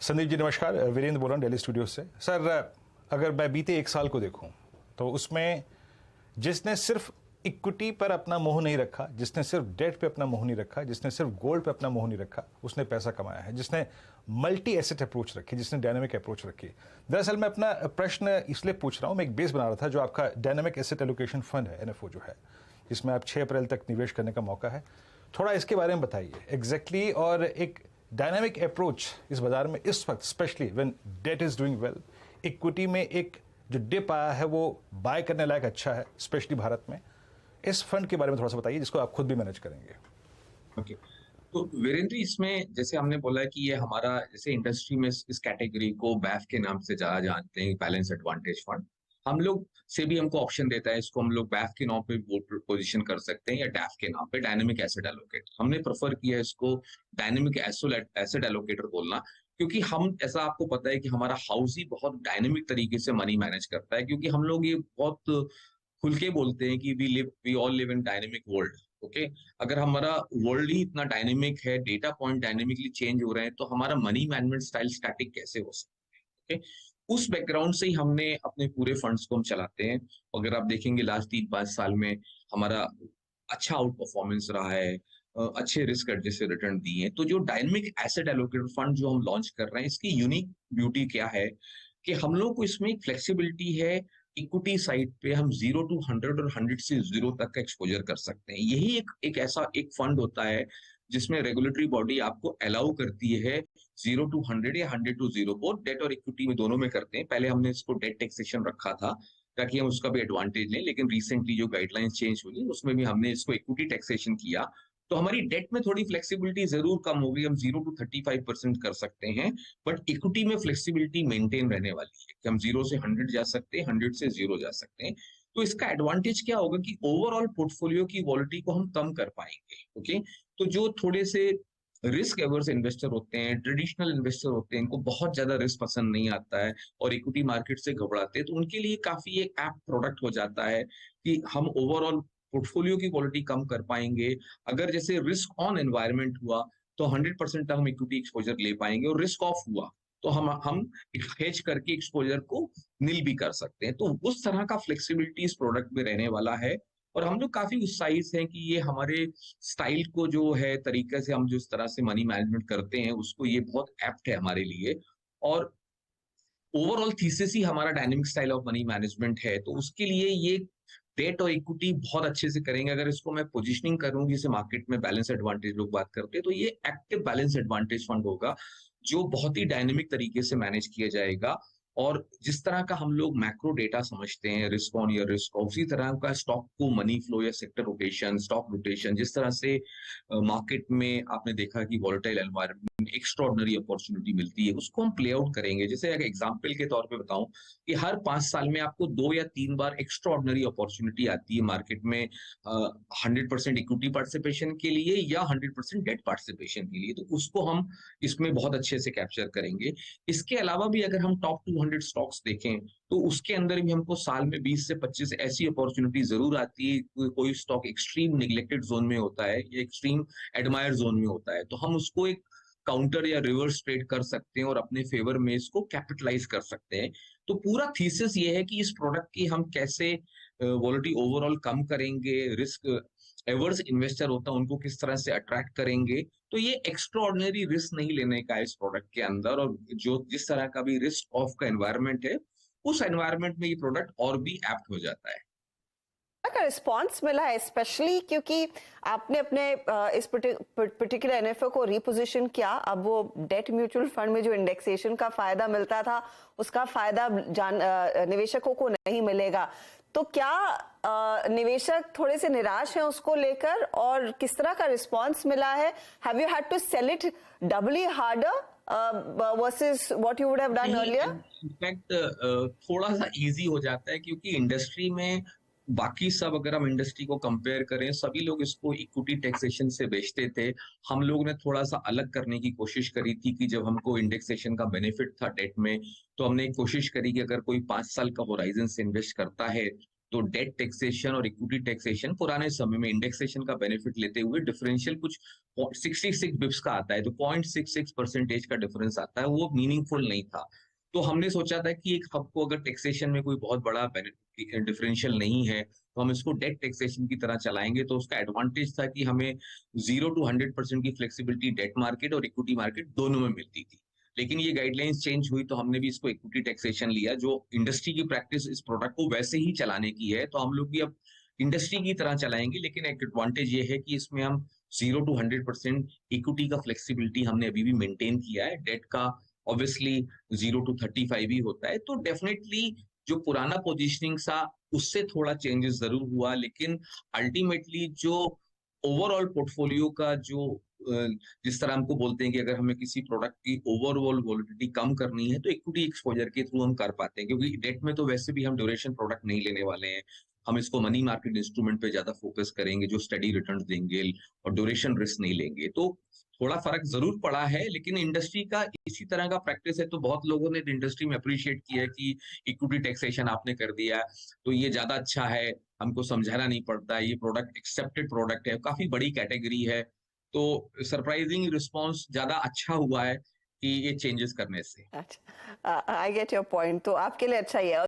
संदीप जी नमस्कार, वीरेंद्र बोल रहा हूँ दिल्ली स्टूडियो से। सर, अगर मैं बीते एक साल को देखूं तो उसमें जिसने सिर्फ इक्विटी पर अपना मोह नहीं रखा, जिसने सिर्फ डेट पे अपना मोह नहीं रखा, जिसने सिर्फ गोल्ड पे अपना मोह नहीं रखा, उसने पैसा कमाया है। जिसने मल्टी एसेट अप्रोच रखी, जिसने डायनामिक अप्रोच रखी। दरअसल मैं अपना प्रश्न इसलिए पूछ रहा हूँ, मैं एक बेस बना रहा था जो आपका डायनामिक एसेट एलोकेशन फंड है, एनएफओ जो है, जिसमें आप 6 अप्रैल तक निवेश करने का मौका है। थोड़ा इसके बारे में बताइए एग्जैक्टली। और एक डायनामिक अप्रोच इस बाजार में इस वक्त, specially when debt is doing well, equity में एक जो डिप आया है वो बाय करने लायक अच्छा है, स्पेशली भारत में। इस फंड के बारे में थोड़ा सा बताइए जिसको आप खुद भी मैनेज करेंगे। ओके, तो वीरेंद्र, इसमें जैसे हमने बोला कि ये हमारा, जैसे इंडस्ट्री में इस कैटेगरी को बैफ के नाम से ज्यादा जानते हैं, बैलेंस एडवांटेज फंड। हम लोग से भी हमको ऑप्शन देता है, इसको हम लोग बैफ के नाम पे पोजीशन कर सकते हैं या डैफ के नाम पे, डायनेमिक एसेट एलोकेट। हमने प्रेफर किया इसको डायनेमिक एसेट एलोकेटर बोलना, क्योंकि हम, ऐसा आपको पता है कि हमारा हाउस ही बहुत डायनेमिक तरीके से मनी मैनेज करता है, क्योंकि हम लोग ये बहुत खुल के बोलते हैं कि we all live in dynamic world. Okay, अगर हमारा वर्ल्ड ही इतना डायनेमिक है, डेटा पॉइंट डायनेमिकली चेंज हो रहे हैं, तो हमारा मनी मैनेजमेंट स्टाइल स्टैटिक कैसे हो सकता है? ओके, उस बैकग्राउंड से ही हमने अपने पूरे फंड्स को हम चलाते हैं। अगर आप देखेंगे लास्ट 3-5 साल में हमारा अच्छा आउट परफॉर्मेंस रहा है, अच्छे रिस्क एडजस्टेड रिटर्न दिए हैं। तो जो डायनेमिक एसेट एलोकेटेड फंड जो हम लॉन्च कर रहे हैं, इसकी यूनिक ब्यूटी क्या है कि हम लोग को इसमें फ्लेक्सिबिलिटी है। इक्विटी साइड पे हम 0 to 100 और 100 से 0 तक का एक्सपोजर कर सकते हैं। यही एक ऐसा एक फंड होता है जिसमें रेगुलेटरी बॉडी आपको अलाउ करती है 0 to 100 या 100 to 0, बोथ डेट और इक्विटी में दोनों में करते हैं। पहले हमने इसको डेट टैक्सेशन रखा था ताकि हम उसका भी एडवांटेज लें, लेकिन रिसेंटली जो गाइडलाइंस चेंज हुई उसमें भी हमने इसको इक्विटी टैक्सेशन किया। तो हमारी डेट में थोड़ी फ्लेक्सिबिलिटी जरूर कम होगी, हम 0 to 35% कर सकते हैं, बट इक्विटी में फ्लेक्सिबिलिटी मेंटेन रहने वाली है कि हम 0 से 100 जा सकते हैं, 100 से 0 जा सकते हैं। तो इसका एडवांटेज क्या होगा कि ओवरऑल पोर्टफोलियो की वॉलिटी को हम कम कर पाएंगे। ओके, तो जो थोड़े से रिस्क एवर्स इन्वेस्टर होते हैं, ट्रेडिशनल इन्वेस्टर होते हैं, इनको बहुत ज्यादा रिस्क पसंद नहीं आता है और इक्विटी मार्केट से घबराते हैं, तो उनके लिए काफी एक ऐप प्रोडक्ट हो जाता है कि हम ओवरऑल पोर्टफोलियो की क्वालिटी कम कर पाएंगे। अगर जैसे रिस्क ऑन एनवायरनमेंट हुआ तो 100% तक हम इक्विटी एक्सपोजर ले पाएंगे, और रिस्क ऑफ हुआ तो हम हेज करके एक्सपोजर को नील भी कर सकते हैं। तो उस तरह का फ्लेक्सिबिलिटी इस प्रोडक्ट में रहने वाला है, और हम लोग काफी उत्साहित हैं कि ये हमारे स्टाइल को जो है, तरीके से हम जिस तरह से मनी मैनेजमेंट करते हैं उसको, ये बहुत एप्ट है हमारे लिए। और ओवरऑल थीसिस ही हमारा dynamic style of money management है, तो उसके लिए ये डेट और इक्विटी बहुत अच्छे से करेंगे। अगर इसको मैं पोजीशनिंग करूं, जैसे मार्केट में बैलेंस एडवांटेज लोग बात करते हैं, तो ये एक्टिव बैलेंस एडवांटेज फंड होगा जो बहुत ही डायनेमिक तरीके से मैनेज किया जाएगा। और जिस तरह का हम लोग मैक्रो डेटा समझते हैं, रिस्क ऑन या रिस्क ऑफ, उसी तरह का स्टॉक को मनी फ्लो या सेक्टर रोटेशन, स्टॉक रोटेशन, जिस तरह से मार्केट में आपने देखा कि वॉलेटाइल एनवायरनमेंट में एक्स्ट्राऑर्डिनरी अपॉर्चुनिटी मिलती है, उसको हम प्ले आउट करेंगे। जैसे अगर एग्जांपल के तौर पे बताऊं कि हर 5 साल में आपको 2 या 3 बार एक्स्ट्राऑर्डिनरी अपॉर्चुनिटी आती है मार्केट में 100% इक्विटी पार्टिसिपेशन के लिए या 100% डेट पार्टिसिपेशन के लिए, तो उसको हम इसमें बहुत अच्छे से कैप्चर करेंगे। इसके अलावा भी अगर हम टॉप 200 स्टॉक्स देखें तो उसके अंदर भी हमको साल में 20 से 25 ऐसी अपॉर्चुनिटी जरूर आती है। कोई स्टॉक एक्सट्रीम निग्लेक्टेड जोन में होता है या एक्सट्रीम एडमायर जोन में होता है, तो हम उसको एक काउंटर या रिवर्स ट्रेड कर सकते हैं और अपने फेवर में इसको कैपिटलाइज कर सकते हैं। तो पूरा थीसिस ये है कि इस प्रोडक्ट की हम कैसे वॉलिटी ओवरऑल कम करेंगे, रिस्क एवर्स इन्वेस्टर होता है उनको किस तरह से अट्रैक्ट करेंगे। तो ये एक्स्ट्राऑर्डिनरी रिस्क नहीं लेने का है इस प्रोडक्ट के अंदर, और जो जिस तरह का भी रिस्क ऑफ का एनवायरनमेंट है, उस एनवायरनमेंट में ये प्रोडक्ट और भी एप्ट हो जाता है। का रिस्पांस मिला है, स्पेशली क्योंकि आपने अपने इस पर्टिकुलर एनएफओ को रिपोजिशन किया। अब वो डेट म्यूचुअल फंड में जो इंडेक्सेशन का फायदा मिलता था उसका फायदा निवेशकों को नहीं मिलेगा। तो क्या निवेशक थोड़े से निराश हैं उसको लेकर, और किस तरह का रिस्पांस मिला है? Have you had to sell it doubly harder versus what you would have done earlier? In fact थोड़ा सा इजी हो जाता है, क्योंकि इंडस्ट्री में बाकी सब, अगर हम इंडस्ट्री को कंपेयर करें, सभी लोग इसको इक्विटी टैक्सेशन से बेचते थे। हम लोग ने थोड़ा सा अलग करने की कोशिश करी थी कि जब हमको इंडेक्सेशन का बेनिफिट था डेट में, तो हमने कोशिश करी कि अगर कोई 5 साल का होराइजन से इन्वेस्ट करता है तो डेट टैक्सेशन और इक्विटी टैक्सेशन पुराने समय में इंडेक्सेशन का बेनिफिट लेते हुए डिफरेंशियल कुछ 66 बिप्स का आता है, तो 0.66% का डिफरेंस आता है, वो मीनिंगफुल नहीं था। तो हमने सोचा था कि एक हमको अगर टैक्सेशन में कोई बहुत बड़ा डिफरेंशियल नहीं है, तो हम इसको डेट टैक्सेशन की तरह चलाएंगे। तो उसका एडवांटेज था कि हमें 0 to 100% की फ्लेक्सिबिलिटी डेट मार्केट और इक्विटी मार्केट दोनों में मिलती थी। लेकिन ये गाइडलाइंस चेंज हुई तो हमने भी इसको इक्विटी टैक्सेशन लिया, जो इंडस्ट्री की प्रैक्टिस इस प्रोडक्ट को वैसे ही चलाने की है, तो हम लोग भी अब इंडस्ट्री की तरह चलाएंगे। लेकिन एक एडवांटेज ये है कि इसमें हम 0 to 100% इक्विटी का फ्लेक्सिबिलिटी हमने अभी भी मेंटेन किया है। डेट का ऑब्वियसली 0 to 35 ही होता है। तो डेफिनेटली जो पुराना पोजीशनिंग था उससे थोड़ा चेंजेस जरूर हुआ, लेकिन अल्टीमेटली जो ओवरऑल पोर्टफोलियो का जो जिस तरह हमको बोलते हैं कि अगर हमें किसी प्रोडक्ट की ओवरऑल वॉलिडिटी कम करनी है तो इक्विटी एक्सपोजर के थ्रू हम कर पाते हैं, क्योंकि डेट में तो वैसे भी हम ड्यूरेशन प्रोडक्ट नहीं लेने वाले हैं। हम इसको मनी मार्केट इंस्ट्रूमेंट पे ज्यादा फोकस करेंगे जो स्टडी रिटर्न्स देंगे और ड्यूरेशन रिस्क नहीं लेंगे। तो थोड़ा फर्क जरूर पड़ा है, लेकिन इंडस्ट्री का इसी तरह का प्रैक्टिस है, तो बहुत लोगों ने इंडस्ट्री में अप्रिशिएट किया है कि इक्विटी टैक्सेशन आपने कर दिया, तो ये ज्यादा अच्छा है, हमको समझाना नहीं पड़ता, ये प्रोडक्ट एक्सेप्टेड प्रोडक्ट है, काफी बड़ी कैटेगरी है। तो सरप्राइजिंग रिस्पॉन्स ज्यादा अच्छा हुआ है कि ये चेंजेस करने से। अच्छा, आई गेट योर पॉइंट, तो आपके लिए अच्छा ही है।